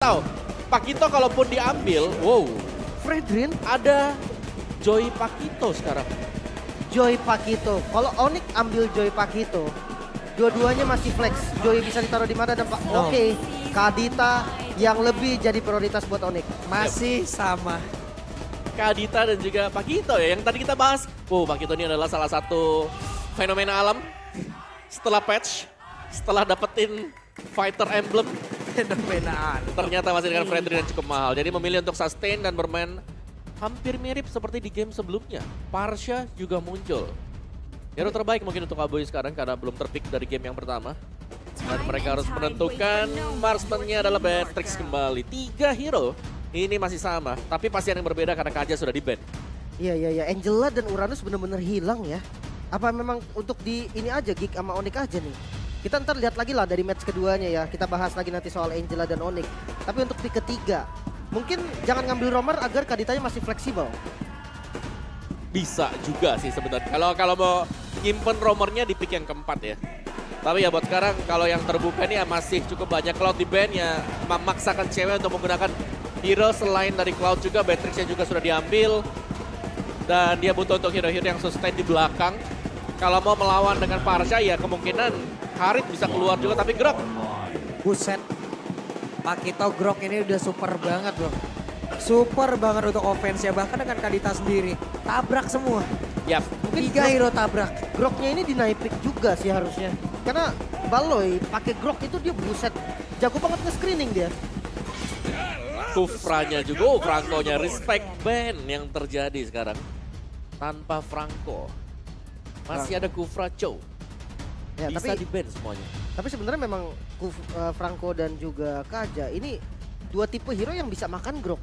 Atau Pakito kalaupun diambil, wow, Fredrin, ada Joy Pakito sekarang. Joy Pakito. Kalau Onyx ambil Joy Pakito, dua-duanya masih flex. Joy bisa ditaruh di mana dan Oke, Kadita yang lebih jadi prioritas buat Onyx. Masih sama. Kadita dan juga Pakito ya, yang tadi kita bahas. Wow, Pakito ini adalah salah satu fenomena alam setelah patch, setelah dapetin fighter emblem. Fenomenaan. Ternyata masih dengan Fredrin yang cukup mahal. Jadi memilih untuk sustain dan bermain hampir mirip seperti di game sebelumnya. Parsha juga muncul. Hero terbaik mungkin untuk Aboy sekarang karena belum terpick dari game yang pertama. Dan mereka harus menentukan marksman-nya adalah Beatrix kembali. 3 hero ini masih sama, tapi pasti ada yang berbeda karena Kaja sudah di-ban. Iya. Angela dan Uranus benar-benar hilang ya. Apa memang untuk di ini aja, Geek sama Onyx aja nih? Kita ntar lihat lagi lah dari match keduanya ya. Kita bahas lagi nanti soal Angela dan Onyx. Tapi untuk pick ketiga, mungkin jangan ngambil romer agar Kaditanya masih fleksibel. Bisa juga sih sebenarnya. Kalau mau nyimpen romernya di pick yang keempat ya. Tapi ya buat sekarang kalau yang terbuka nih ya masih cukup banyak. Cloud di ban ya memaksakan cewek untuk menggunakan hero selain dari Cloud juga. Beatrixnya juga sudah diambil. Dan dia butuh untuk hero-hero yang sustain di belakang. Kalau mau melawan dengan Parsha ya kemungkinan Harit bisa keluar juga, tapi Grok. Buset. Pakito Grok ini udah super banget loh. Super banget untuk offense ya, bahkan dengan Kadita sendiri. Tabrak semua. Yap. 3 hero tabrak. Groknya ini dinaik pick juga sih harusnya. Karena Baloy pakai Grok itu dia buset. Jago banget nge-screening dia. Kufranya juga, Franco-nya respect ban yang terjadi sekarang. Tanpa Franco. Masih ada Kufra Chow. Ya, Bisa di-ban semuanya. Tapi sebenarnya memang Franco dan juga Kaja ini dua tipe hero yang bisa makan Grok.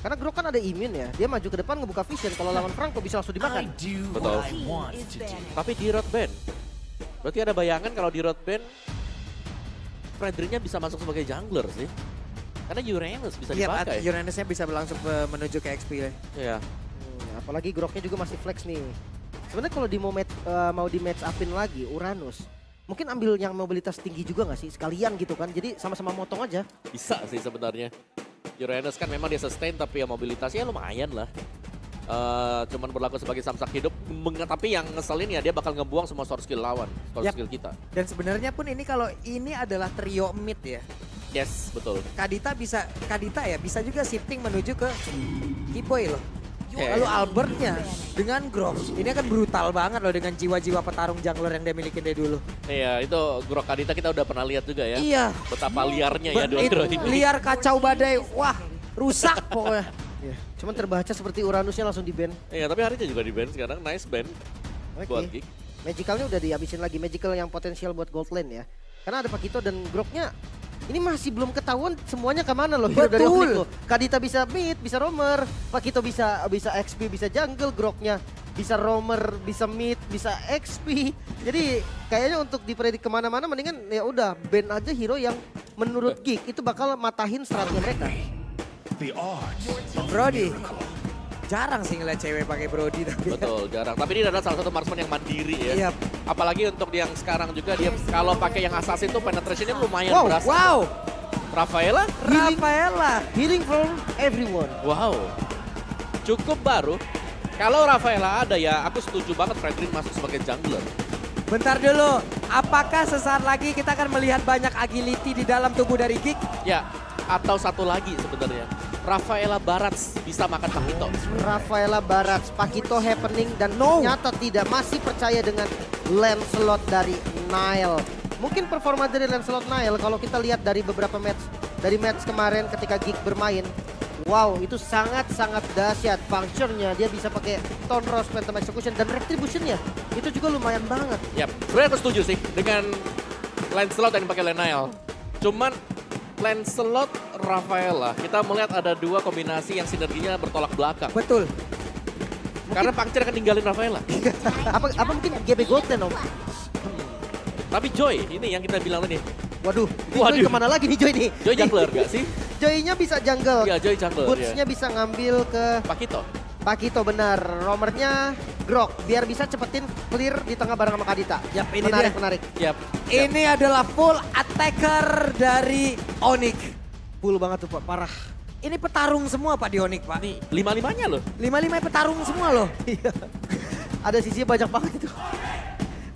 Karena Grok kan ada immune ya, dia maju ke depan ngebuka vision, kalau lawan Franco bisa langsung dimakan. Betul. Tapi di road ban, berarti ada bayangan kalau di road ban, Fredrinnya bisa masuk sebagai jungler sih. Karena Uranus bisa Iya, dipakai. Uranusnya bisa langsung menuju ke XP. Iya. Apalagi Groknya juga masih flex nih. Sebenarnya kalau mau di match upin lagi Uranus, mungkin ambil yang mobilitas tinggi juga nggak sih sekalian gitu kan? Jadi sama-sama motong aja. Bisa sih sebenarnya. Uranus kan memang dia sustain tapi ya mobilitasnya lumayan lah. Cuman berlaku sebagai samsak hidup. Tapi yang ngeselin ya dia bakal ngebuang semua source skill lawan, source skill kita. Dan sebenarnya pun ini kalau ini adalah trio mid ya. Yes, betul. Kadita ya bisa juga shifting menuju ke Kiboy loh. Yeah. Lalu Albertnya dengan Grok. Ini akan brutal banget loh dengan jiwa-jiwa petarung jungler yang dia milikin dari dulu. Iya, itu Grok Kadita kita udah pernah lihat juga ya. Iya. Betapa liarnya ya dua hero ini. Liar kacau badai. Wah, rusak pokoknya. Ya, cuman terbaca seperti Uranusnya langsung di ban. Iya, tapi Haritnya juga di ban sekarang. Nice ban buat Geek. Magicalnya udah dihabisin lagi, Magical yang potensial buat gold lane ya. Karena ada Pakito dan Groknya ini masih belum ketahuan semuanya kemana loh. Hero dari Onyx loh. Kadita bisa mid, bisa roamer. Pakito bisa XP, bisa jungle. Groknya bisa roamer, bisa mid, bisa XP. Jadi kayaknya untuk dipredik kemana-mana mendingan ya udah ban aja hero yang menurut Geek itu bakal matahin strategi mereka. Brody. Jarang sih ngeliat cewek pakai Brody tapi. Betul, jarang. Tapi dia adalah salah satu marksman yang mandiri ya. Iya. Apalagi untuk yang sekarang juga dia kalau pakai yang assassin tuh penetrationnya lumayan berasa. Wow. Rafaela? Healing from everyone. Wow. Cukup baru. Kalau Rafaela ada ya aku setuju banget Fredrin masuk sebagai jungler. Bentar dulu, apakah sesaat lagi kita akan melihat banyak agility di dalam tubuh dari Geek? Ya, atau satu lagi sebenarnya. Rafaela Barats bisa makan Pakito. Rafaela Barats, Pakito happening dan ternyata tidak masih percaya dengan Lancelot dari Nile. Mungkin performa dari Lancelot Nile kalau kita lihat dari beberapa match, dari match kemarin ketika Geek bermain, wow itu sangat-sangat dahsyat. Puncture-nya dia bisa pakai Tone Rose, Phantom Execution dan Retribution-nya itu juga lumayan banget. Yap, sebenarnya aku setuju sih dengan Lancelot yang pakai Nile. Cuman Lancelot, Rafaela, kita melihat ada dua kombinasi yang sinerginya bertolak belakang. Betul. Karena Puncture akan ninggalin Rafaela. apa mungkin GB Golden om? Tapi Joy, ini yang kita bilang tadi. Waduh, Joy kemana lagi nih Joy nih? Joy jungler gak sih? Joy-nya bisa jungle. Iya, Joy jungler. Boots-nya bisa ngambil ke Pakito benar. Romernya Grok biar bisa cepetin clear di tengah bareng sama Kadita. Yap, ini menarik. Yap. Ini adalah full attacker dari Onyx. Full banget tuh Pak, parah. Ini petarung semua Pak di Onyx Pak. Nih, 5-5-nya loh. 5-5 petarung semua loh. Iya. Ada sisinya banyak banget itu.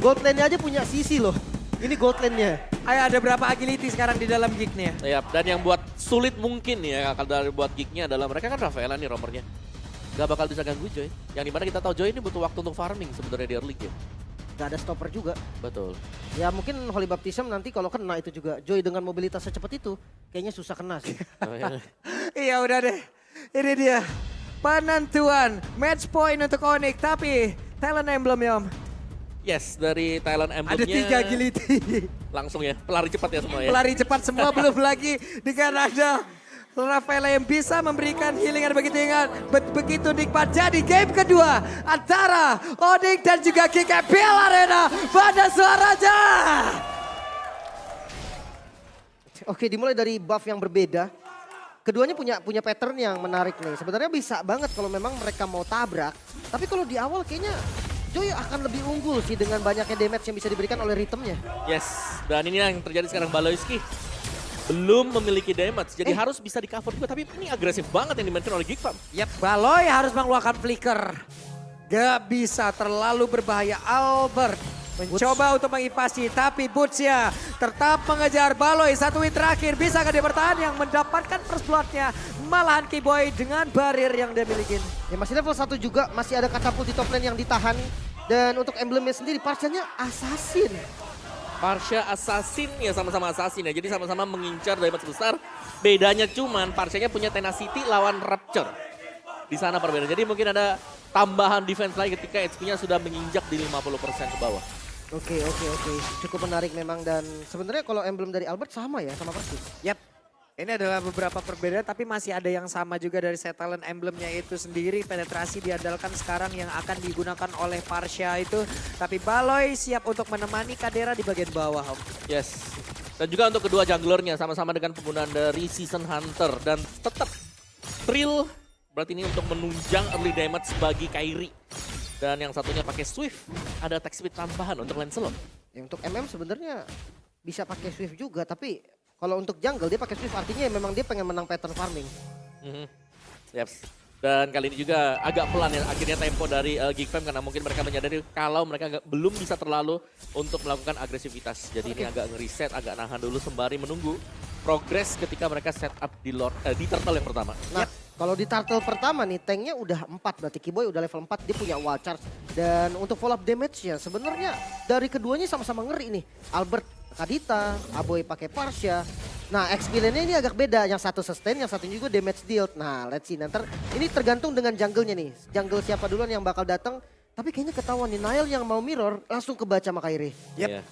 Gold lane-nya aja punya sisi loh. Ini gold lane-nya. Ayo ada berapa agility sekarang di dalam gignya? Ya, dan yang buat sulit mungkin ya kalau dari buat gignya adalah mereka kan Rafaela nih romernya. Gak bakal bisa ganggu Joy. Yang dimana kita tahu Joy ini butuh waktu untuk farming sebenarnya di early game. Gak ada stopper juga. Betul. Ya mungkin Holy Baptism nanti kalau kena itu juga. Joy dengan mobilitas secepat itu kayaknya susah kena sih. Oh, ya. Iya udah deh. Ini dia penentuan match point untuk Onyx. Tapi talent emblem Yom. Yes, dari Thailand Emblemnya. Ada 3 agility. Langsung ya, pelari cepat ya semua ya. Pelari cepat semua belum lagi dengan ada Rafaela yang bisa memberikan healing yang begitu ingat, begitu nikmat. Jadi game kedua antara Onyx dan juga GKPL Arena pada suaranya. Oke, dimulai dari buff yang berbeda. Keduanya punya pattern yang menarik nih. Sebenarnya bisa banget kalau memang mereka mau tabrak. Tapi kalau di awal kayaknya Joy akan lebih unggul sih dengan banyaknya damage yang bisa diberikan oleh ritmenya. Yes, dan ini yang terjadi sekarang. Baloyski belum memiliki damage, jadi harus bisa di cover juga. Tapi ini agresif banget yang dimainkan oleh Geek Farm. Yap, Baloy harus mengeluarkan flicker. Gak bisa, terlalu berbahaya. Albert mencoba untuk menginvasi, tapi Boots-nya tetap mengejar Baloy. 1 win terakhir, bisa dia bertahan yang mendapatkan first blood-nya. Malahan Kiboy dengan barir yang dia miliki. Ya masih level 1 juga, masih ada katapult di top lane yang ditahan. Dan untuk emblemnya sendiri, Parsianya Assassin. Parsha Assassin ya sama-sama Assassin ya, jadi sama-sama mengincar damage besar. Bedanya cuman Parsianya punya Tenacity lawan Rapture. Di sana perbedaan, jadi mungkin ada tambahan defense lagi ketika HP-nya sudah menginjak di 50% ke bawah. Oke. Cukup menarik memang dan sebenarnya kalau emblem dari Albert sama ya, sama persis. Yap, ini adalah beberapa perbedaan tapi masih ada yang sama juga dari set talent emblemnya itu sendiri. Penetrasi diandalkan sekarang yang akan digunakan oleh Parsha itu. Tapi Baloy siap untuk menemani Kadera di bagian bawah. Yes, dan juga untuk kedua junglernya sama-sama dengan penggunaan dari Season Hunter. Dan tetap Thrill berarti ini untuk menunjang early damage bagi Kairi. Dan yang satunya pakai Swift, ada attack speed tambahan untuk Lancelot. Ya, untuk MM sebenarnya bisa pakai Swift juga, tapi kalau untuk jungle dia pakai Swift artinya ya memang dia pengen menang pattern farming. Yep. Dan kali ini juga agak pelan ya akhirnya tempo dari Geek Fam karena mungkin mereka menyadari kalau mereka belum bisa terlalu untuk melakukan agresivitas. Jadi ini agak ngereset, agak nahan dulu sembari menunggu progres ketika mereka set up di turtle yang pertama. Nah, kalau di turtle pertama nih tanknya udah 4 berarti Kiboy udah level 4, dia punya wall charge. Dan untuk follow up damage-nya sebenarnya dari keduanya sama-sama ngeri nih. Albert Kadita, Aboy pakai Parsha. Nah, XP lane-nya ini agak beda, yang satu sustain, yang satu juga damage dealt. Nah, let's see nanti ini tergantung dengan jungle-nya nih. Jungle siapa duluan yang bakal datang. Tapi kayaknya ketahuan nih Nile yang mau mirror langsung kebaca sama Kairi. Yep. Yeah.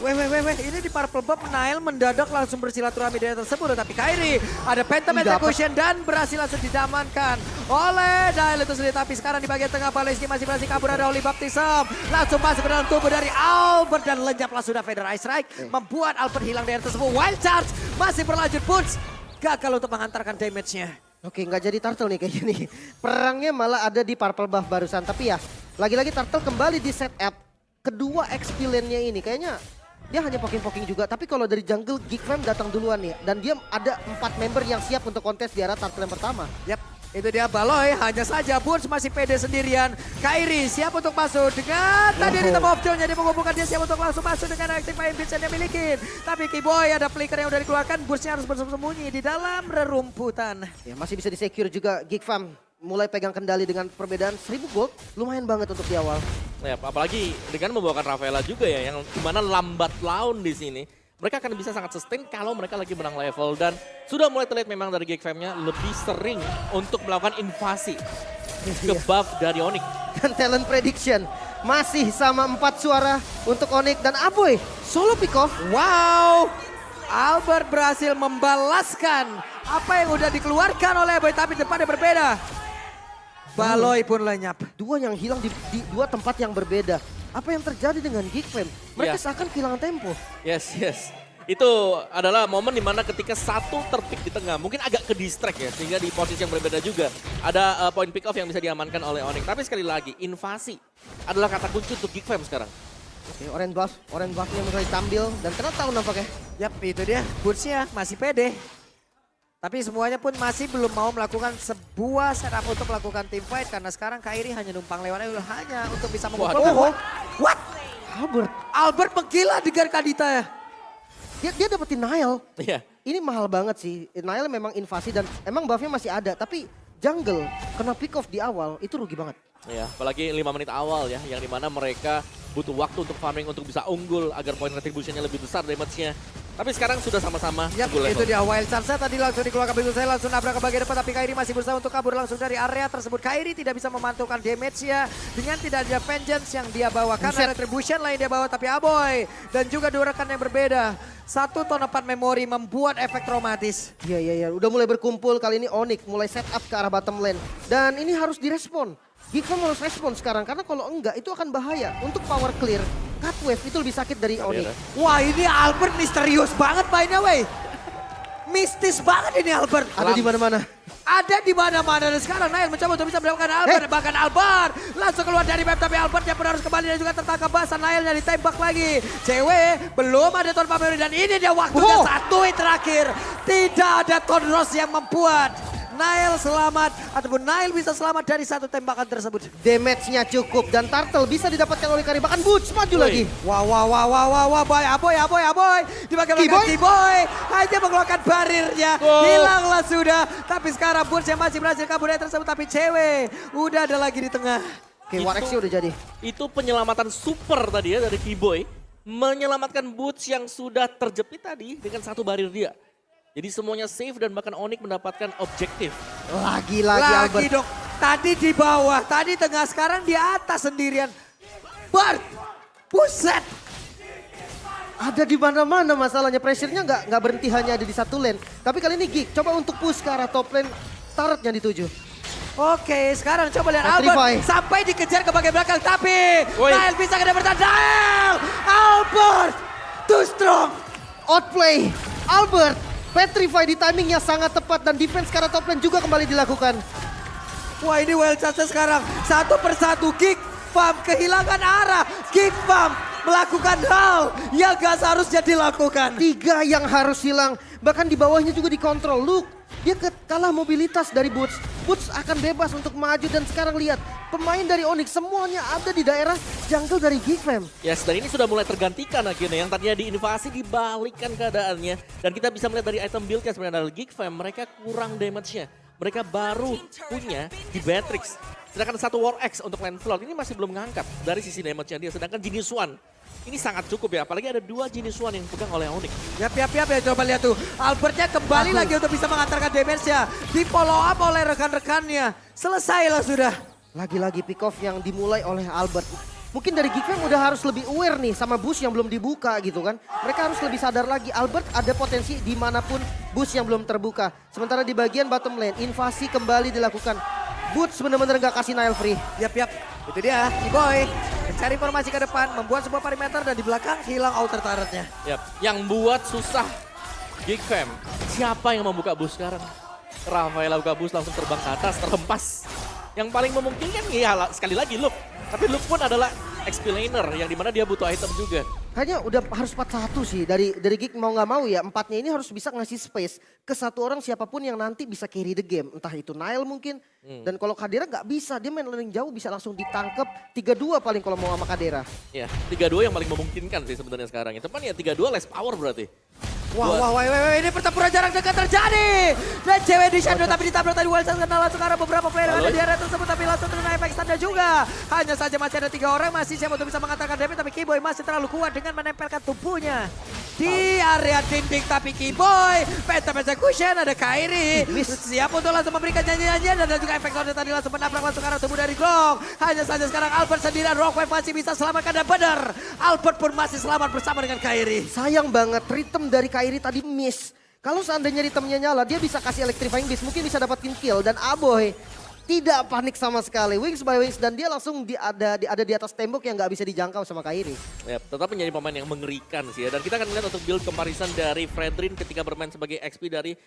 Weh, ini di Purple Buff Nile mendadak langsung bersilaturahmi dari tersebut. Tapi Kairi ada Phantom Execution dan berhasil langsung didamankan oleh Nile itu sendiri. Tapi sekarang di bagian tengah Baloyski masih berhasil kabur dari Holy Baptism. Langsung masuk ke dalam tubuh dari Albert dan lenyap langsung dari Feather Ice Strike. Membuat Albert hilang dari tersebut. Wild Charge masih berlanjut Boots. Gagal untuk menghantarkan damage-nya. Oke, nggak jadi turtle nih kayaknya nih. Perangnya malah ada di Purple Buff barusan. Tapi ya, lagi-lagi turtle kembali di setup. Kedua XP lane-nya ini kayaknya dia hanya poking-poking juga. Tapi kalau dari jungle, Geek Fam datang duluan nih. Dan dia ada 4 member yang siap untuk kontes di arah turtle yang pertama. Yap, itu dia Baloy. Hanya saja Boots masih pede sendirian. Kairi siap untuk masuk dengan tadi rhythm of Joe-nya dia mengumpulkan. Dia siap untuk langsung masuk dengan active fire beats yang dia miliki. Tapi Kiboy ada flicker yang udah dikeluarkan. Boots-nya harus bersembunyi di dalam rerumputan. Ya, masih bisa di-secure juga Geek Fam. Mulai pegang kendali dengan perbedaan 1000 gold. Lumayan banget untuk di awal. Ya, apalagi dengan membawakan Rafaela juga ya, yang dimana lambat laun di sini. Mereka akan bisa sangat sustain kalau mereka lagi menang level. Dan sudah mulai terlihat memang dari Geek Fam-nya lebih sering untuk melakukan invasi ke buff dari Onyx. Dan talent prediction masih sama 4 suara untuk Onyx dan Aboy. Solo pick off. Wow, Albert berhasil membalaskan apa yang udah dikeluarkan oleh Aboy. Tapi depannya berbeda. Baloy pun lenyap. Dua yang hilang di 2 tempat yang berbeda. Apa yang terjadi dengan Geek Fam? Mereka seakan kehilangan tempo. Yes. Itu adalah momen dimana ketika satu terpick di tengah, mungkin agak ke distract ya, sehingga di posisi yang berbeda juga. Ada point pick off yang bisa diamankan oleh Onyx. Tapi sekali lagi, invasi adalah kata kunci untuk Geek Fam sekarang. Oke, orange buff-nya mulai tampil dan kena tahu nampaknya. Yap, itu dia. Boots-nya masih pede. Tapi semuanya pun masih belum mau melakukan sebuah setup untuk melakukan team fight. Karena sekarang Kairi hanya numpang lewat hanya untuk bisa memukul. Waduh. What? Albert, Albert menggila dengan Kadita ya. dia dapetin Nile. Iya. Ini mahal banget sih. Nile memang invasi dan emang buffnya masih ada. Tapi jungle kena pick off di awal itu rugi banget. Ya, apalagi 5 menit awal ya, yang dimana mereka butuh waktu untuk farming untuk bisa unggul agar poin retributionnya lebih besar damage-nya. Tapi sekarang sudah sama-sama Yap, unggul itu level. dia Wild Sunset tadi langsung dikeluarkan begitu saya langsung nabrak ke bagian depan. Tapi Kairi masih berusaha untuk kabur langsung dari area tersebut. Kairi tidak bisa memantulkan damage-nya dengan tidak ada Vengeance yang dia bawa. Karena Retribution lain dia bawa, tapi Aboy dan juga dua rekan yang berbeda. Satu ton 4 memori membuat efek traumatis. Iya. Udah mulai berkumpul, kali ini Onyx mulai set up ke arah bottom lane. Dan ini harus direspon. Gigfam harus respon sekarang, karena kalau enggak itu akan bahaya. Untuk power clear, cut wave itu lebih sakit dari Onyx. Wah, ini Albert misterius banget mainnya, wey. Mistis banget ini Albert. Ada di mana-mana. Ada di mana-mana dan sekarang Nile mencoba untuk bisa mendapatkan Albert. Bahkan Albert langsung keluar dari map, tapi Albert yang pun harus kembali dan juga tertangkap basah. Nile-nya ditembak lagi. Cewek belum ada Ton Pameri dan ini dia waktunya satu hit terakhir. Tidak ada Ton Ross yang membuat Nile selamat ataupun Nile bisa selamat dari satu tembakan tersebut. Damage-nya cukup dan Turtle bisa didapatkan oleh Kari. Bahkan Boots maju lagi. Wah, boy, Aboy. Di bagian belakang Keyboy hanya mengeluarkan barirnya. Hilanglah sudah. Tapi sekarang Boots yang masih berhasil kabur dari tersebut. Tapi cewek udah ada lagi di tengah. Oke, Warex udah jadi. Itu penyelamatan super tadi ya dari Keyboy. Menyelamatkan Boots yang sudah terjepit tadi dengan satu barir dia. Jadi semuanya safe dan bahkan Onyx mendapatkan objektif. Lagi Albert. Lagi dong. Tadi di bawah, tadi tengah, sekarang di atas sendirian. Bart, buset. Ada di mana-mana masalahnya. Pressure-nya nggak berhenti hanya ada di satu lane. Tapi kali ini Gig coba untuk push ke arah top lane. Turret-nya dituju. Oke, sekarang coba lihat Petrify. Albert sampai dikejar ke bagian belakang. Tapi Nile bisa kena bertahan. Nile, Albert, too strong. Outplay, Albert. Petrify di timingnya sangat tepat dan defense ke arah top lane juga kembali dilakukan. Wah, ini Wild Sunset sekarang satu persatu Gigfam kehilangan arah. Gigfam melakukan hal yang gak seharusnya dilakukan. 3 yang harus hilang, bahkan di bawahnya juga dikontrol. Look, dia kalah mobilitas dari Boots. Boots akan bebas untuk maju dan sekarang lihat pemain dari Onyx semuanya ada di daerah jungle dari Gigfam. Yes, dan ini sudah mulai tergantikan akhirnya. Yang tadinya diinvasi dibalikkan keadaannya. Dan kita bisa melihat dari item build-nya sebenarnya dari Gigfam, mereka kurang damage-nya. Mereka baru punya di Beatrix. Sedangkan satu War X untuk Lancelot ini masih belum ngangkat dari sisi damage-nya dia. Sedangkan Genius One ini sangat cukup ya, apalagi ada 2 Genius One yang dipegang oleh Onyx. Yap, ya coba lihat tuh. Albertnya kembali lagi untuk bisa mengantarkan damage-nya. Di follow up oleh rekan-rekannya. Selesailah sudah. Lagi-lagi pick off yang dimulai oleh Albert. Mungkin dari Gigfam udah harus lebih aware nih sama boost yang belum dibuka gitu kan. Mereka harus lebih sadar lagi Albert ada potensi dimanapun boost yang belum terbuka. Sementara di bagian bottom lane invasi kembali dilakukan. Boots bener-bener gak kasih Nile free. Yap. Itu dia, Keyboy. Mencari informasi ke depan, membuat sebuah perimeter dan di belakang hilang outer turret-nya. Yap, yang buat susah Gigfam. Siapa yang membuka bus sekarang? Rafaela buka bus langsung terbang ke atas, terhempas. Yang paling memungkinkan ya sekali lagi Luke. Tapi Luke pun adalah XP laner yang dimana dia butuh item juga. Kayaknya udah harus 4-1 sih dari Gig mau nggak mau ya. 4-nya ini harus bisa ngasih space ke satu orang siapapun yang nanti bisa carry the game. Entah itu Nile mungkin. Dan kalau Kadera nggak bisa, dia main lane jauh bisa langsung ditangkep 3-2 paling kalau mau sama Kadera. Ya, 3-2 yang paling memungkinkan sih sebenarnya sekarang. Itu kan ya 3-2 less power berarti. Wah, ini pertempuran jarak dekat terjadi. Dan cewek di shadow tapi ditabrak tadi Wild Sunset langsung karena beberapa player yang ada di area tersebut. Tapi langsung terkena efek standar juga. Hanya saja masih ada 3 orang masih siap untuk bisa mengantarkan damage. Tapi Keyboy masih terlalu kuat dengan menempelkan tubuhnya di area dinding. Tapi Keyboy, Phantom Execution, ada Kairi. Siap untuk langsung memberikan janji-janjian. Dan juga efek standar tadi langsung menabrak masuk arah tubuh dari Glong. Hanya saja sekarang Albert sendirian. Rockwave masih bisa selamatkan dan benar. Albert pun masih selamat bersama dengan Kairi. Sayang banget rhythm dari Kairi tadi miss. Kalau seandainya ritmenya nyala, dia bisa kasih electrifying beast, mungkin bisa dapatin kill. Dan Aboy tidak panik sama sekali, wings by wings, dan dia langsung ada di atas tembok yang nggak bisa dijangkau sama Kairi. Ya, tetap menjadi pemain yang mengerikan sih ya. Dan kita akan melihat untuk build comparison dari Fredrin ketika bermain sebagai XP dari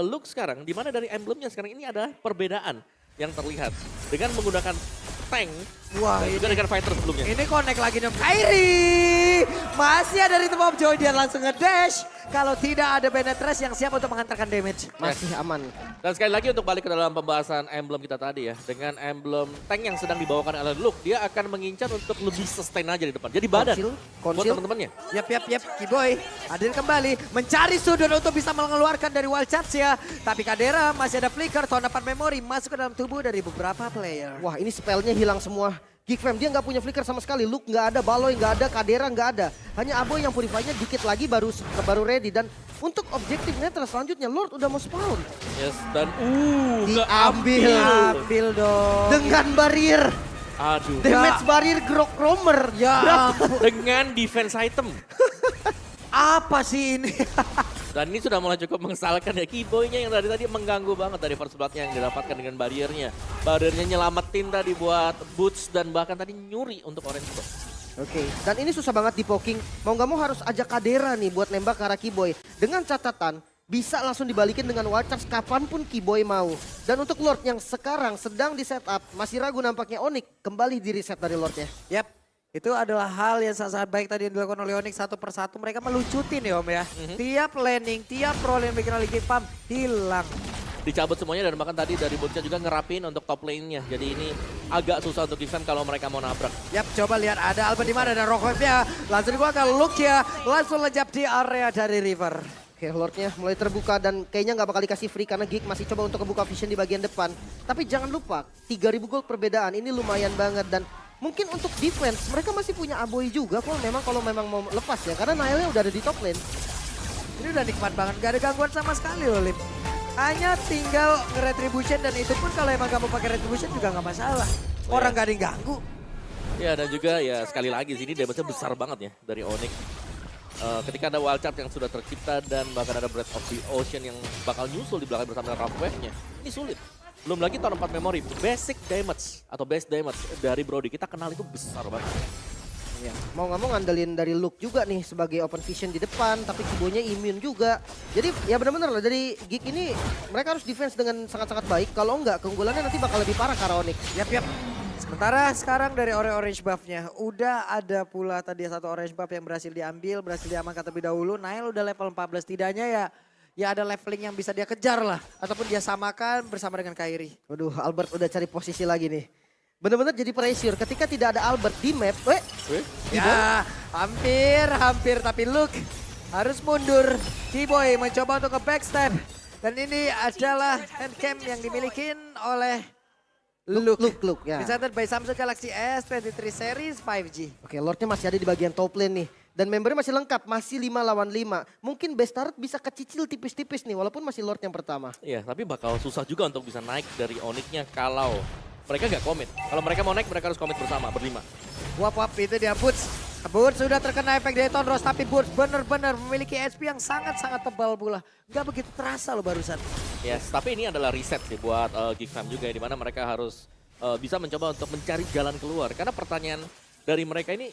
Luke sekarang. Dimana dari emblemnya sekarang ini ada perbedaan yang terlihat. Dengan menggunakan tank, dan juga dengan fighter sebelumnya. Ini connect lagi dong. Kairi masih ada rhythm of joy, dia langsung nge-dash. kalau tidak ada Benetres yang siap untuk menghantarkan damage. Masih aman. Dan sekali lagi untuk balik ke dalam pembahasan emblem kita tadi ya. Dengan emblem tank yang sedang dibawakan oleh Luke, dia akan mengincar untuk lebih sustain aja di depan. Jadi badan buat Konsil. teman-temannya. Yap, Kiboy hadir kembali. Mencari sudut untuk bisa mengeluarkan dari wild charge ya. Tapi Kadera masih ada flicker, tahun dapat memori masuk ke dalam tubuh dari beberapa player. Wah ini spellnya hilang semua. Geek Fam dia nggak punya flicker sama sekali. Luke nggak ada, Baloy nggak ada, Kadera nggak ada. Hanya Aboy yang purify-nya dikit lagi baru ready. Dan untuk objektif netral selanjutnya Lord udah mau spawn. Yes, dan Diambil. Ambil dong. Dengan barrier. Aduh. Damage barrier Grok Romer. Ya ampun. Dengan defense item. Apa sih ini? Dan ini sudah mulai cukup mengesalkan ya. Kiboy-nya yang dari tadi mengganggu banget dari first blood-nya yang didapatkan dengan barriernya. Barriernya nyelamatin tadi buat Boots dan bahkan tadi nyuri untuk Orange Box. Oke, dan ini susah banget di poking. Mau nggak mau harus ajak Kadera nih buat nembak ke arah Kiboy. Dengan catatan, bisa langsung dibalikin dengan wild charge kapanpun Kiboy mau. Dan untuk Lord yang sekarang sedang di setup, masih ragu nampaknya Onyx kembali di reset dari Lordnya. Yap, itu adalah hal yang sangat baik tadi yang dilakukan oleh Onyx satu persatu. Mereka melucutin ya Om ya. Tiap landing, tiap pro lane bikin oleh Geek Fam hilang. Dicabut semuanya dan bahkan tadi dari Bootsnya juga ngerapin untuk top lane-nya. Jadi ini agak susah untuk defend kalau mereka mau nabrak. Yap, coba lihat ada Albert di mana dan Rockwave-nya. Langsung dikeluarkan Luke ya, langsung lejap di area dari River. Oke, Lordnya mulai terbuka dan kayaknya nggak bakal dikasih free karena Geek masih coba untuk kebuka vision di bagian depan. Tapi jangan lupa, 3.000 gold perbedaan ini lumayan banget dan mungkin untuk defense mereka masih punya Aboy juga kalau memang mau lepas ya. Karena Nailnya udah ada di top lane. Ini udah nikmat banget, gak ada gangguan sama sekali loh Lip. Hanya tinggal nge-retribution dan itu pun kalau emang gak mau pakai retribution juga gak masalah. Orang gak ada yang ganggu. Ya dan juga ya sekali lagi sini damage-nya besar banget ya dari Onyx. Ketika ada wild charge yang sudah tercipta dan bahkan ada Breath of the Ocean yang bakal nyusul di belakang bersama dengan Wave-nya. Ini sulit. Belum lagi tahun 4 memory, basic damage atau base damage dari Brody kita kenal itu besar banget. Ya, mau nggak mau ngandelin dari Luke juga nih sebagai open vision di depan, tapi Kiboy-nya immune juga. Jadi ya benar-benar lah dari Geek ini mereka harus defense dengan sangat-sangat baik. Kalau enggak keunggulannya nanti bakal lebih parah ke Onyx. Yap. Sementara sekarang dari orange buff-nya udah ada pula tadi satu orange buff yang berhasil diambil, berhasil diamankan terlebih dahulu. Nail udah level 14 tidaknya ya ada leveling yang bisa dia kejar lah. Ataupun dia samakan bersama dengan Kairi. Waduh, Albert udah cari posisi lagi nih. Bener-bener jadi pressure ketika tidak ada Albert di map. Ya hampir tapi Luke harus mundur. Kiboy mencoba untuk ke backstep. Dan ini adalah handcam yang dimiliki oleh Luke ya. Presented by Samsung Galaxy S23 series 5G. Oke, Lordnya masih ada di bagian top lane nih. Dan membernya masih lengkap, masih 5 lawan 5. Mungkin best turret bisa kecicil tipis-tipis nih, walaupun masih Lord yang pertama. Iya, tapi bakal susah juga untuk bisa naik dari Onyx-nya kalau mereka gak komit. Kalau mereka mau naik, mereka harus komit bersama, berlima. Wap itu dia Boots. Boots sudah terkena efek Dayton Rose, tapi Boots benar-benar memiliki HP yang sangat-sangat tebal pula. Gak begitu terasa loh barusan. Yes, tapi ini adalah reset sih buat Geek Fam juga ya, di mana mereka harus bisa mencoba untuk mencari jalan keluar. Karena pertanyaan dari mereka ini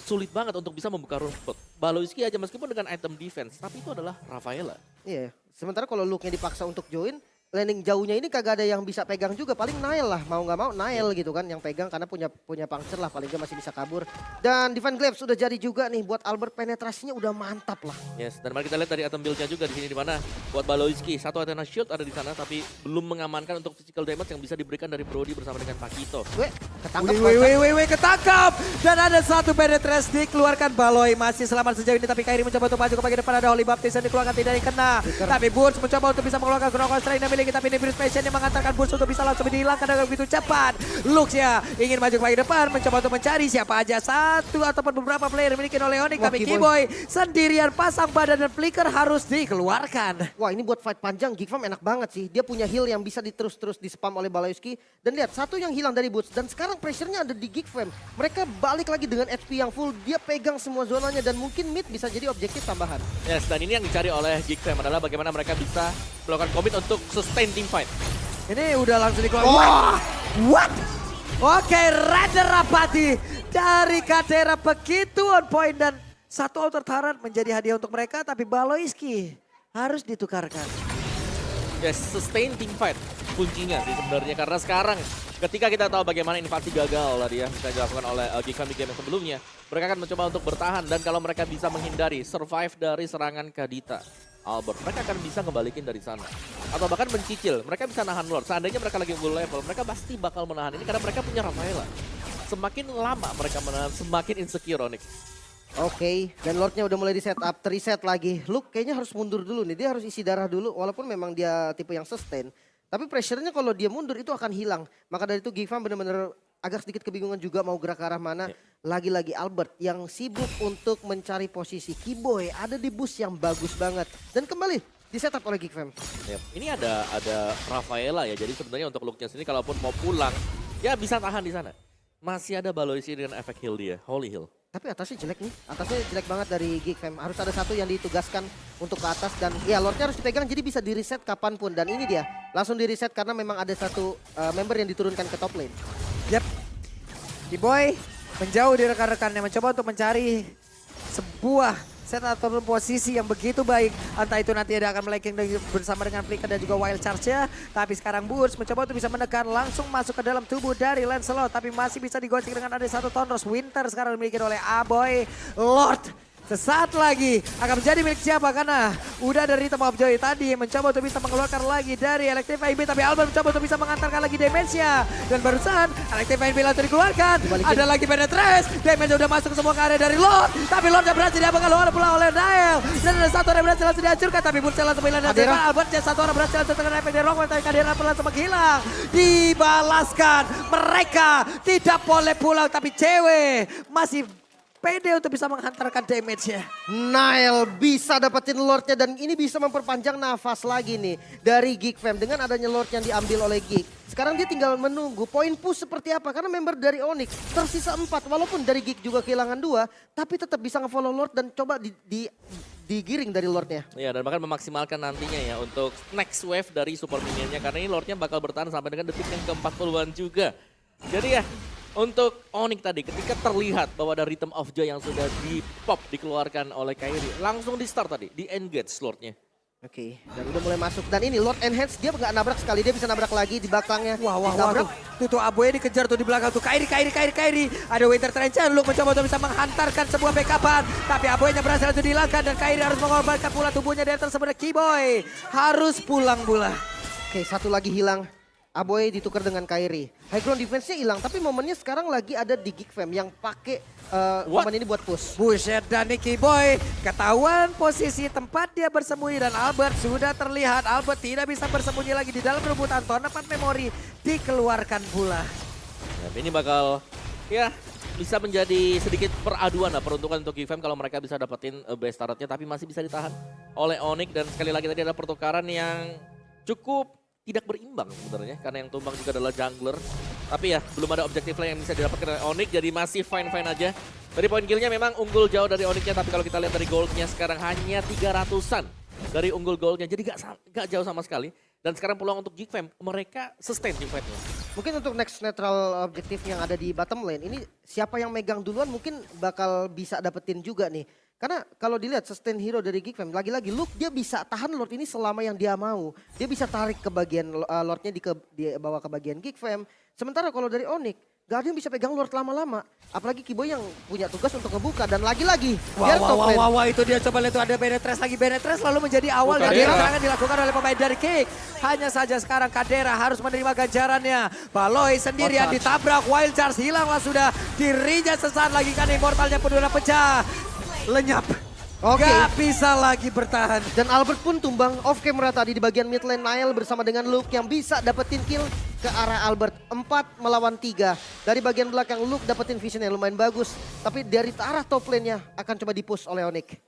sulit banget untuk bisa membuka rumput. Baloiski aja meskipun dengan item defense, tapi itu adalah Rafaela. Iya, sementara kalau Luke-nya dipaksa untuk join, landing jauhnya ini kagak ada yang bisa pegang juga. Paling Nail lah, mau nggak mau Nail gitu kan yang pegang karena punya puncture lah. Paling nggak masih bisa kabur. Dan Divine Glaive sudah jadi juga nih buat Albert, penetrasinya udah mantap lah. Yes, dan mari kita lihat dari item build-nya juga di sini di mana buat Baloiski satu Athena Shield ada di sana tapi belum mengamankan untuk physical damage yang bisa diberikan dari Brody bersama dengan Pakito. Ketangkep. Ketangkap. Dan ada satu penetrasi dikeluarkan. Baloy masih selamat sejauh ini tapi Kairi mencoba untuk maju ke bagian depan, ada Holy Baptist yang dikeluarkan tidak kena. Tapi Boots mencoba untuk bisa mengeluarkan Chrono Strain yang miliki, tapi ini Bruce Passion yang mengantarkan Boots untuk bisa langsung dihilangkan dengan begitu cepat. Lux ya ingin maju ke bagian depan, mencoba untuk mencari siapa aja satu ataupun beberapa player dimiliki oleh Onyx, tapi Kiboy sendirian pasang badan dan flicker harus dikeluarkan. Wah, ini buat fight panjang Geek Fam enak banget sih. Dia punya heal yang bisa diterus-terus di spam oleh Baloiski. Dan lihat, satu yang hilang dari Boots. Dan sekarang pressure-nya ada di Geek Fam. Mereka balik lagi dengan HP yang full. Dia pegang semua zonanya dan mungkin mid bisa jadi objektif tambahan. Yes, dan ini yang dicari oleh Geek Fam adalah bagaimana mereka bisa melakukan commit untuk sustain team fight. Ini udah langsung dikeluarkan. What? Oke, Raider Rapati dari Kadera begitu on point dan satu outer turret menjadi hadiah untuk mereka, tapi Baloiski harus ditukarkan. Ya, sustain team fight kuncinya sih sebenarnya. Karena sekarang ketika kita tahu bagaimana invasi gagal tadi ya, bisa dilakukan oleh Geekfam di game yang sebelumnya, mereka akan mencoba untuk bertahan. Dan kalau mereka bisa menghindari, survive dari serangan Kadita, Albert, mereka akan bisa ngebalikin dari sana. Atau bahkan mencicil, mereka bisa nahan Lord. Seandainya mereka lagi full level, mereka pasti bakal menahan ini karena mereka punya Rafaela. Semakin lama mereka menahan, semakin insecure Onyx. Oke, dan Lordnya udah mulai di setup, reset lagi. Luke kayaknya harus mundur dulu nih, dia harus isi darah dulu walaupun memang dia tipe yang sustain. Tapi pressure-nya kalau dia mundur itu akan hilang. Maka dari itu Geekfam benar-benar agak sedikit kebingungan juga mau gerak ke arah mana. Lagi-lagi Albert yang sibuk untuk mencari posisi. Keyboy ada di boost yang bagus banget. Dan kembali di setup oleh Geekfam. Yep. Ini ada Rafaela ya, jadi sebenarnya untuk Luke-nya sendiri kalaupun mau pulang, ya bisa tahan di sana. Masih ada Baloisi dengan efek heal dia, Holy Heal. Tapi atasnya jelek nih, atasnya jelek banget dari Geekfam. Harus ada satu yang ditugaskan untuk ke atas dan ya Lordnya harus dipegang jadi bisa di reset kapanpun. Dan ini dia, langsung di reset karena memang ada satu member yang diturunkan ke top lane. Yep. Keyboy menjauh dari rekan-rekannya, mencoba untuk mencari sebuah set atau posisi yang begitu baik. Entah itu nanti dia akan meleking bersama dengan Flicker dan juga Wild Charge-nya. Tapi sekarang Burst mencoba untuk bisa menekan langsung masuk ke dalam tubuh dari Lancelot. Tapi masih bisa digocek dengan ada satu Tonros. Winter sekarang dimiliki oleh Aboy. Lord sesaat lagi akan menjadi milik siapa karena udah dari Rhythm of Joy tadi mencoba untuk bisa mengeluarkan lagi dari Elective IB, tapi Albert mencoba untuk bisa mengantarkan lagi damage-nya dan barusan Elective IB langsung dikeluarkan. Ada lagi Penetrace, damage udah masuk semua ke area dari Lord, tapi Lord yang berhasil diapakan pula oleh Nael dan ada satu orang berhasil langsung dihancurkan, tapi Burcel langsung hilang dan Albert satu orang berhasil langsung terkena efek dari Rockman, tapi Kadera pun langsung menghilang. Dibalaskan, mereka tidak boleh pulang tapi cewek masih pede untuk bisa menghantarkan damage-nya. Nile bisa dapetin Lordnya dan ini bisa memperpanjang nafas lagi nih dari Geekfam dengan adanya Lord yang diambil oleh Geek. Sekarang dia tinggal menunggu poin push seperti apa karena member dari Onyx tersisa 4 walaupun dari Geek juga kehilangan 2 tapi tetap bisa nge-follow Lord dan coba digiring dari Lordnya. Ya, dan bahkan memaksimalkan nantinya ya untuk next wave dari super minionnya karena ini Lordnya bakal bertahan sampai dengan detik yang ke-40-an juga. Jadi ya, untuk Onyx tadi ketika terlihat bahwa ada Rhythm of Joy yang sudah di-pop dikeluarkan oleh Kairi, langsung di-start tadi, di-engage Lordnya. Oke, dan udah mulai masuk. Dan ini Lord Enhance dia nggak nabrak sekali, dia bisa nabrak lagi di belakangnya. Wah, tuh Aboy dikejar tuh di belakang tuh. Kairi. Ada Winter Trench, Luke mencoba untuk bisa menghantarkan sebuah backupan. Tapi Aboynya berhasil untuk dihilangkan dan Kairi harus mengorbankan pula tubuhnya dari tersebut. Keyboy harus pulang pula. Oke, satu lagi hilang. Aboy ditukar dengan Kairi. High ground defense-nya hilang, tapi momennya sekarang lagi ada di Geekfam yang pakai momen ini buat push. Buset dan Nicky Boy, ketahuan posisi tempat dia bersembunyi dan Albert sudah terlihat. Albert tidak bisa bersembunyi lagi di dalam rebutan tournament memori, dikeluarkan pula. Nah, ini bakal ya bisa menjadi sedikit peraduan lah peruntukan untuk Geekfam kalau mereka bisa dapetin base turret-nya tapi masih bisa ditahan oleh Onyx dan sekali lagi tadi ada pertukaran yang cukup tidak berimbang sebenarnya karena yang tumbang juga adalah jungler. Tapi ya belum ada objektif lain yang bisa didapatkan dari Onyx jadi masih fine-fine aja. Dari poin killnya memang unggul jauh dari Onyx-nya tapi kalau kita lihat dari goldnya sekarang hanya 300-an dari unggul goldnya. Jadi gak jauh sama sekali. Dan sekarang peluang untuk Geekfam mereka sustain di fight-nya. Mungkin untuk next neutral objektif yang ada di bottom lane ini siapa yang megang duluan mungkin bakal bisa dapetin juga nih. Karena kalau dilihat sustain hero dari Geekfam, lagi-lagi Luke dia bisa tahan Lord ini selama yang dia mau. Dia bisa tarik ke bagian Lordnya dibawa ke bagian Geekfam. Sementara kalau dari Onyx, gak ada yang bisa pegang Lord lama-lama. Apalagi Keyboy yang punya tugas untuk ngebuka dan lagi-lagi. Wah, itu dia coba lihat tuh ada Penetrace lalu menjadi awal dari serangan dilakukan oleh pemain dari Kick. Hanya saja sekarang Kadera harus menerima ganjarannya. Baloy sendirian ditabrak, Wild Charge hilanglah sudah. Dirinya sesaat lagi kan immortalnya pun udah pecah. Lenyap. Gak bisa lagi bertahan. Dan Albert pun tumbang off camera tadi di bagian mid lane. Nile bersama dengan Luke yang bisa dapetin kill ke arah Albert. 4 melawan 3. Dari bagian belakang Luke dapetin vision yang lumayan bagus. Tapi dari arah top lane-nya akan coba dipush oleh Onyx.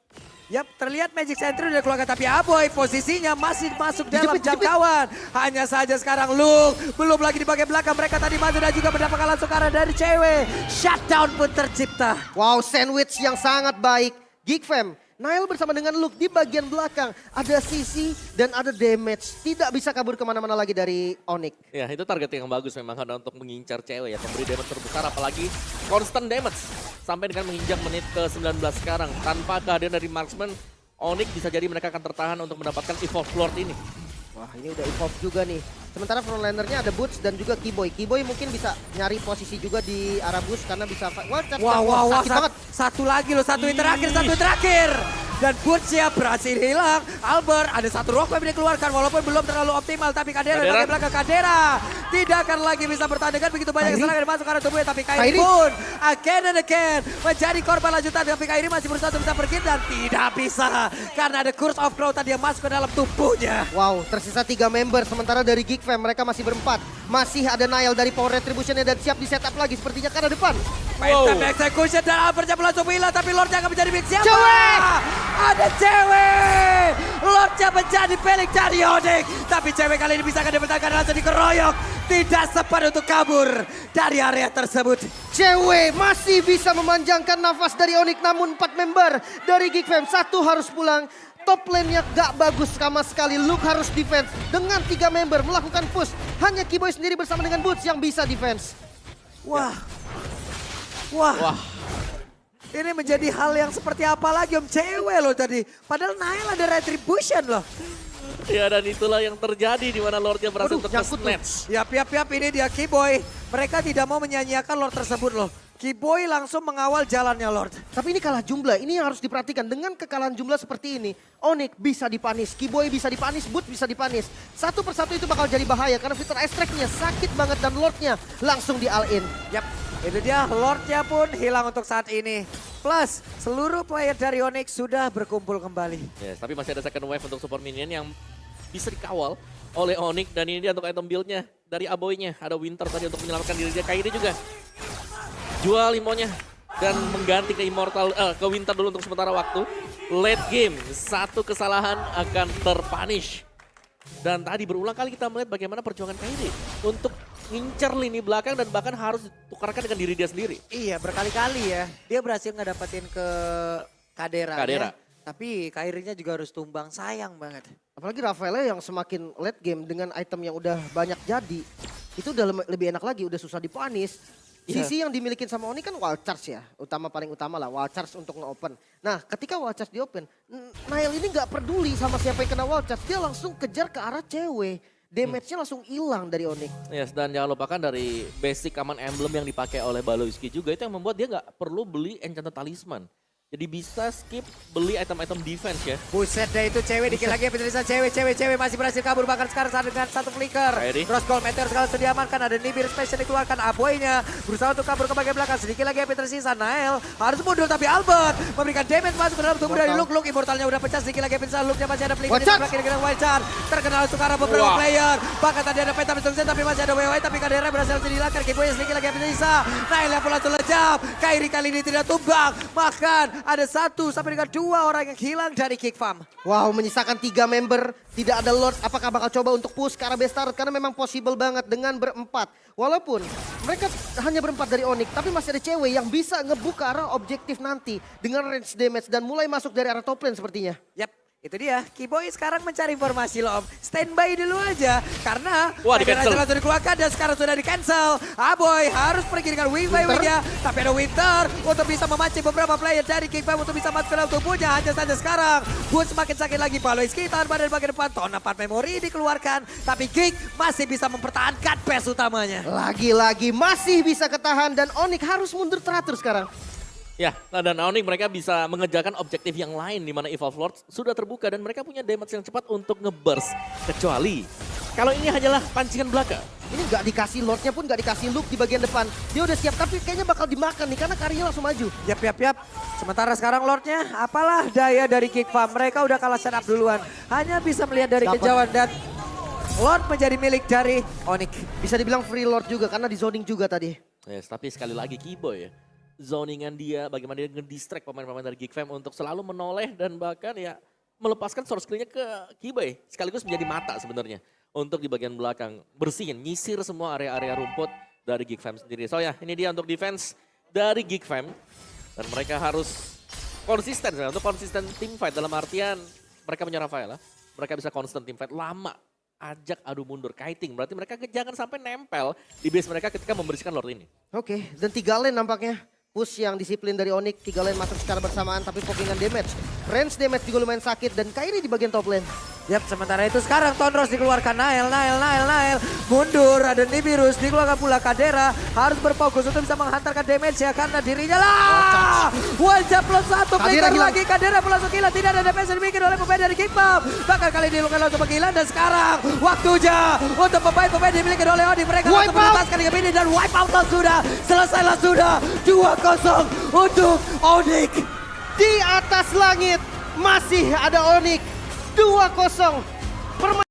Yap, terlihat Magic Sentry udah keluarkan tapi Aboy posisinya masih masuk dalam jangkauan. Hanya saja sekarang Luke belum lagi di bagian belakang. Mereka tadi maju dan juga mendapatkan langsung ke arah dari cewek. Shutdown pun tercipta. Wow, sandwich yang sangat baik. Geekfam, Nile bersama dengan Luke di bagian belakang. Ada CC dan ada damage. Tidak bisa kabur kemana-mana lagi dari Onyx. Ya itu target yang bagus memang karena untuk mengincar cewek ya. Pemberi damage terbesar apalagi constant damage. Sampai dengan menginjak menit ke-19 sekarang. Tanpa kehadiran dari marksman, Onyx bisa jadi mereka akan tertahan untuk mendapatkan Evolve Lord ini. Wah, ini udah evolve juga nih. Sementara frontlanernya ada Boots dan juga Keyboy. Keyboy mungkin bisa nyari posisi juga di arah Boots karena bisa... Wah, sakit banget. satu lagi loh, satu hit terakhir. Dan Boots ya berhasil hilang. Albert, ada satu rock wave dikeluarkan walaupun belum terlalu optimal. Tapi Kadera di bagian belakang. Kadera tidak akan lagi bisa bertahan dengan begitu banyak serangan yang masuk ke arah tubuhnya. Tapi Kairi pun again and again menjadi korban lanjutan. Tapi Kairi masih berusaha untuk bisa pergi dan tidak bisa. Karena ada Curse of Crow tadi yang masuk ke dalam tubuhnya. Wow, tersisa 3 member. Sementara dari Geek Fam mereka masih berempat. Masih ada Nail dari Power Retribution-nya dan siap di setup lagi sepertinya ke arah depan. Phantom Execution dan Albertnya langsung hilang. Tapi Lordnya akan menjadi milik siapa? Cewek! Ada cewek! Lordnya menjadi milik dari Onyx. Tapi cewek kali ini bisa akan dipertahankan langsung dikeroyok. Tidak sempat untuk kabur dari area tersebut. Cewek masih bisa memanjangkan nafas dari Onyx, namun 4 member dari Geek Fam. Satu harus pulang. Top lane-nya gak bagus sama sekali. Luke harus defense dengan 3 member melakukan push. Hanya Keyboy sendiri bersama dengan Boots yang bisa defense. Wah. Ini menjadi hal yang seperti apa lagi Om? Cewek loh tadi. Padahal Nail ada retribution loh. Ya dan itulah yang terjadi di mana Lordnya berhasil untuk snatch. Yap, ini dia Keyboy. Mereka tidak mau menyanyiakan Lord tersebut loh. Keyboy langsung mengawal jalannya Lord. Tapi ini kalah jumlah, ini yang harus diperhatikan. Dengan kekalahan jumlah seperti ini, Onyx bisa dipanis, Keyboy bisa dipanis, Boots bisa dipanis. Satu persatu itu bakal jadi bahaya karena fitur extract-nya sakit banget dan Lordnya langsung di all-in. Yap, itu dia Lordnya pun hilang untuk saat ini. Plus, seluruh player dari Onyx sudah berkumpul kembali. Yes, tapi masih ada second wave untuk support minion yang bisa dikawal oleh Onyx. Dan ini dia untuk item build-nya dari Aboy-nya. Ada Winter tadi untuk menyelamatkan diri dia. Kairi juga jual limonya dan mengganti ke Immortal, ke Winter dulu untuk sementara waktu. Late game, satu kesalahan akan terpunish. Dan tadi berulang kali kita melihat bagaimana perjuangan Kairi untuk ngincer lini belakang dan bahkan harus ditukarkan dengan diri dia sendiri. Iya, berkali-kali ya. Dia berhasil ngedapetin ke Kadera. Tapi Kairinya juga harus tumbang, sayang banget. Apalagi Rafael yang semakin late game dengan item yang udah banyak jadi. Itu udah lebih enak lagi, udah susah dipanis. Sisi yang dimiliki sama Oni kan wall charge ya, paling utama lah wall charge untuk nge-open. Nah ketika wall charge di-open, Nail ini gak peduli sama siapa yang kena wall charge, dia langsung kejar ke arah cewek. Damage-nya langsung hilang dari Onyx. Yes, dan jangan lupakan dari basic command emblem yang dipakai oleh Baloyski juga, itu yang membuat dia gak perlu beli enchanted talisman. Jadi bisa skip beli item-item defense ya. Buset deh itu cewek dikit lagi Petrisa cewek masih berhasil kabur bahkan sekarang dengan satu flicker. Cross gold meteor sekali sudah diamankan, ada Nibir special dikeluarkan, Aboy-nya berusaha untuk kabur ke bagian belakang, sedikit lagi yang tersisa. Nael harus mundur tapi Albert memberikan damage masuk ke dalam tubuh dari Luke. Immortalnya udah pecah, sedikit lagi tersisa, Luke-nya masih ada flicker di sebelah kiri dengan wild charge. Terkenal untuk arah beberapa player, bahkan tadi ada Penta Betul tapi masih ada WW, tapi Kadera berhasil dihilangkan. Keyboy sedikit lagi yang tersisa, Nael yang pula terlejap, Kairi kali ini tidak tumbang, bahkan ada 1 sampai dengan 2 orang yang hilang dari Geek Fam. Wow, menyisakan 3 member, tidak ada Lord. Apakah bakal coba untuk push ke arah best turret? Karena memang possible banget dengan berempat. Walaupun mereka hanya berempat dari Onyx, tapi masih ada cewek yang bisa ngebuka arah objektif nanti dengan range damage dan mulai masuk dari arah top lane sepertinya. Yap. Itu dia, Keyboy sekarang mencari informasi loh Om. Standby dulu aja, karena langsung dikeluarkan dan sekarang sudah di-cancel. Aboy harus pergi dengan wing-nya, tapi ada Winter untuk bisa memancing beberapa player dari Geek Fam untuk bisa masuk ke dalam tubuhnya. Hanya saja sekarang, Boots semakin sakit lagi. Baloyski tahan badan bagian depan, Tona 4 memori dikeluarkan. Tapi Geek masih bisa mempertahankan base utamanya. Lagi-lagi masih bisa ketahan dan Onyx harus mundur teratur sekarang. Ya, nah dan Onyx mereka bisa mengejarkan objektif yang lain di mana Evolve Lords sudah terbuka dan mereka punya damage yang cepat untuk nge-burst. Kecuali kalau ini hanyalah pancingan belaka. Ini gak dikasih Lordnya pun gak dikasih Luke di bagian depan. Dia udah siap tapi kayaknya bakal dimakan nih karena Kairinya langsung maju. Yap. Sementara sekarang Lordnya apalah daya dari Geek Fam. Mereka udah kalah setup duluan. Hanya bisa melihat dari kejauhan dan Lord menjadi milik dari Onyx. Bisa dibilang free Lord juga karena di zoning juga tadi. Yes, tapi sekali lagi Keyboy ya. Zoningan dia, bagaimana dia nge-distract pemain-pemain dari Geek Fam untuk selalu menoleh dan bahkan ya melepaskan source skill-nya ke Keyboy. Sekaligus menjadi mata sebenarnya untuk di bagian belakang. Bersihin, nyisir semua area-area rumput dari Geek Fam sendiri. So ya, ini dia untuk defense dari Geek Fam. Dan mereka harus konsisten, untuk konsisten team fight dalam artian mereka punya Rafael. Mereka bisa konsisten team fight lama. Ajak adu mundur, kiting. Berarti mereka jangan sampai nempel di base mereka ketika membersihkan Lord ini. Oke, dan 3 lane nampaknya. Push yang disiplin dari Onyx, 3 lane masuk secara bersamaan tapi pokingan damage. Range damage juga lumayan sakit dan Kairi di bagian top lane. Yap, sementara itu sekarang Tonros dikeluarkan. Nael mundur. Ada Nibirush dikeluarkan pula. Kadera harus berfokus untuk bisa menghantarkan damage ya karena dirinya lah. Wajah plus 1 Kadera flicker hilang. lagi. Kadera langsung gila. Tidak ada damage yang dibikin oleh pemain dari Kingpop. Bahkan kali ini Luka langsung menghilang dan sekarang waktunya untuk pemain-pemain dimiliki oleh Odi. Mereka Wipe langsung menuntaskan game ini dan wipe out lah sudah. Selesailah sudah. 2-0 untuk Onyx. Di atas langit masih ada Onyx 2-0. Permainan